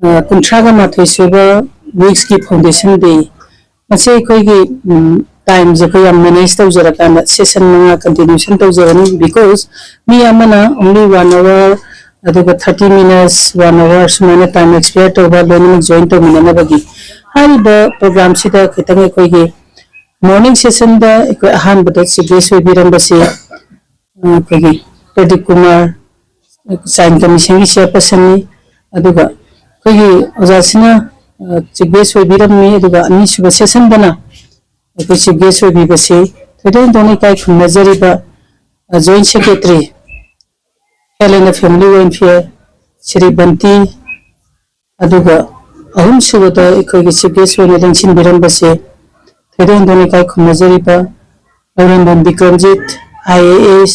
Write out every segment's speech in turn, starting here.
कुंथ्रागा माथोई सुबा वीक्स की foundation day मसे कोई की टाइम जे कोई मैनेज तौजरा कांदा सेशन मंगा कंटिन्यूशन तौजरनी बिकॉज मी अमना ओनली 1 hour अदुगा 30 minutes 1 hour सुमाने टाइम एक्सपायर तौबा लोन जॉइन तो मिनना बगी हारिबा प्रोग्राम सिदा खितंगे कोई की मॉर्निंग सेशन दा कोई अहान बदत सिगेस वे बिरंबसे कोई की प्रदीप कुमार साइन कमीशन की चेयरपर्सन अदुगा कोई की ओजासिना सिगेस वे बिरंमी अदुगा अनि सुबह सेशन बना कोई सिगेस वे बिबसे थोदन दोनी काय खुनजरीबा joint secretary Helena Family Welfare Sri Banti aduga ahum subada ikoi chiefs wena dengsin birambase thedon doni kai khumajariba Aurangban Bikramjit IAS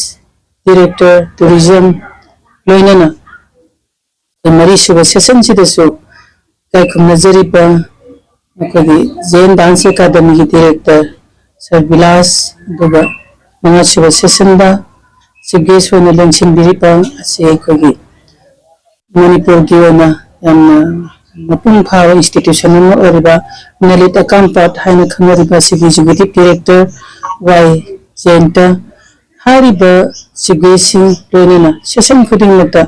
Director Tourism loinana mari suba session sidasu kai khumajariba ikoi Zen Dance Academy ki Director Sir Vilas aduga manga suba session da सिगेस वना लंचिन बिरिपांग असे कोगी मणिपुर की वना याम मपुंग फाव institution न ओरिबा नलित accountant हाइना खंगरिबा सिगी एग्जीक्यूटिव डायरेक्टर वाई जेंटा हारिबा सिगेसिंग लोइनेना सेशन खुदिंग मता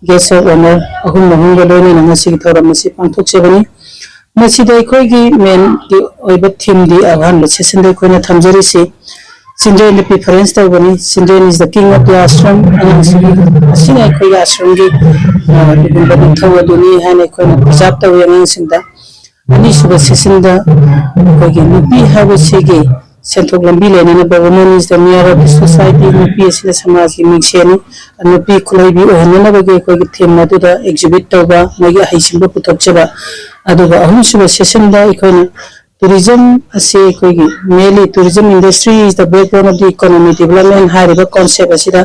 गेस्ट ऑफ ऑनर अहुम महंग लोइनेना ngasi थोरम मसी पांथोक सेबनी मसीदा कोगी मेन की ओइबा थीम दी अहान सेशन दे कोइना थमजरिसे Children the preference to bani children is the king of the ashram and asina koi ashram gi bani thawa duni hane koi na preserve to yang sinda ani suba sisinda koi gi nupi have sege senthok lambi lena na woman is the mirror of the society nupi asina samaj gi mixeni nupi khulai bi ohna na bage koi gi theme madu da exhibit to ba magi haisimba putok chaba aduga ahum suba sisinda koi na tourism ase koi mainly tourism industry is the backbone of the economy development hariba concept asida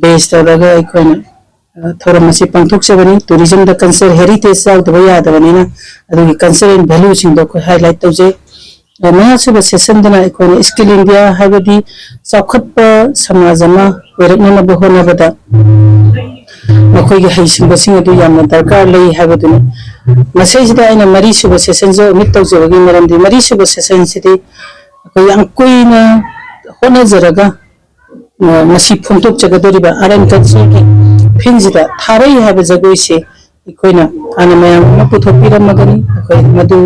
based raga koi thoram ase pangthok chabani tourism the culture heritage out the ya da bani na adu culture and value sing do ko highlight tawje na suba session dana koi skill india habadi sakhatpa samajama werakna na bahona bada मखोई के हाइसिंग busing अदु यामना दरकार लई हाबदुनी मसेजदा आइना मरी सुब session जो मिट तौजबगी मरमदि मरी सुब सेशन सिदि कोई अंकुइना होना जरगा मसी फोंटोक जगदोरिबा आरन कल्चर की फिनजिदा थारै हाबे जगोइसे इकोइना आना मयाम न पुथोपिरा मगनी कोई मदु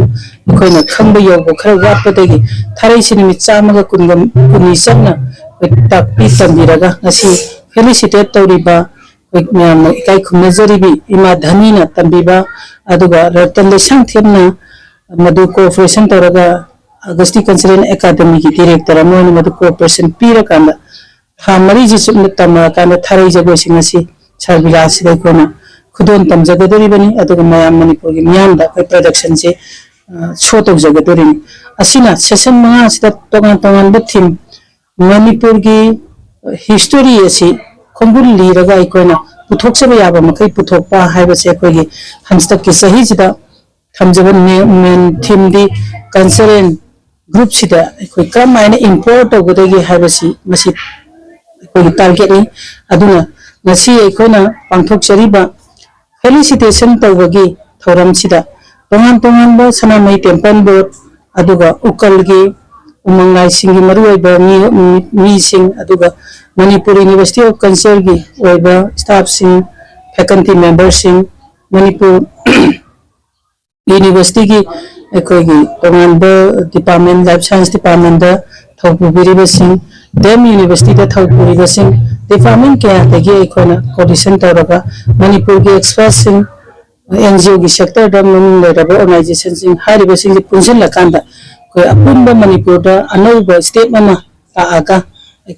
इकोइना खंब योगो खरा वापदगी थारै सिनिमि चामगा कुनगम कुनि सन्ना तापि तंबिरगा ngasi felicitate तौरिबा kai khumnajaribi ima dhanina tambiba aduga ratan lesang themna madu cooperation taraga Agasti Cultural Academy ki director amon madu cooperation pira kanda hamari ji sumna tama kanda tharai jago singasi charbila sidai kona khudon tam jagadori bani aduga mayam manipur gi miyam da kai production se chotok jagadori asina session manga sida tongan tongan bu theme manipur gi history asi खंबुल लीरगा Ikauna पुथोक्सबा याबा मखै पुथोकपा हाइबसे कोगी हंसतक की सही जिदा थमजबन main theme दी cultural group सिदा कोई क्रम माइने import ओगदगी हाइबसी मसी कोगी target नि अदुना नसी इकोना पांथोकचरीबा फेलिसिटेशन तौबगी थौरम सिदा तोंगान तोंगान बा सनामई टेम्पल बोर्ड अदुगा उकलगी उमंगाई सिंगी मरुइबा मी सिंग अदुगा Manipur University of Culture की ओइबा स्टाफ सिंग फैकल्टी मेंबर सिंग Manipur University की कोई की तोंगानबा डिपार्टमेंट लाइफ साइंस डिपार्टमेंट दा थौपुबिरिबा सिंग डेम यूनिवर्सिटी दा थौपुरिबा सिंग डिपार्टमेंट के आतगी इकोना कोऑर्डिनेशन तौरगा मणिपुर की एक्सपर्ट सिंग एनजीओ की सेक्टर दा ममिंग लेरबा ऑर्गेनाइजेशन सिंग हारिबा सिंग पुंसिन लकांदा कोई अपुंबा मणिपुर दा अनौबा स्टेप मना ताआका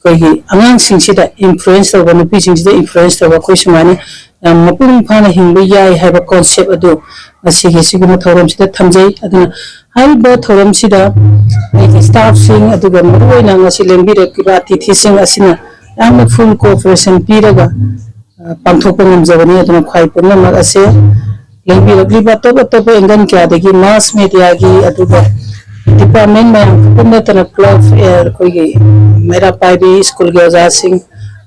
कोई अंगांग सिंगसिदा इन्फ्लुएंस तौबा नुपी सिंगसिदा इन्फ्लुएंस तौबा कोई समाने मपुंग फाना हिंबा याय हाइबा कांसेप्ट अदु असिगे सिगुम थौरम सिदा थमजै अदुना हाइबा थौरम सिदा स्टाफ सिंग अदुगा मरुइना ngasi लेंबिरकिबा अतिथि सिंग असिना यामना फुल कोऑपरेशन पीरगा पांथोकपा ngमजबनी अदुना खाइ पुनमक असे लेंबिरकिबा तब तब एंगन क्यादगी मास मीडिया की अदुगा डिपार्टमेंट में पुन्ना तना क्लब कोई मेरा पाइबी स्कूल के औजार सिंह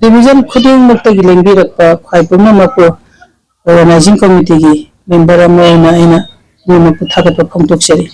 डिवीजन खुदिंग मुक्त की लेंबी रखा खाई पुन्ना मको ऑर्गेनाइजिंग कमिटी की member ama aina aina nima puthagat pa phongtok chari.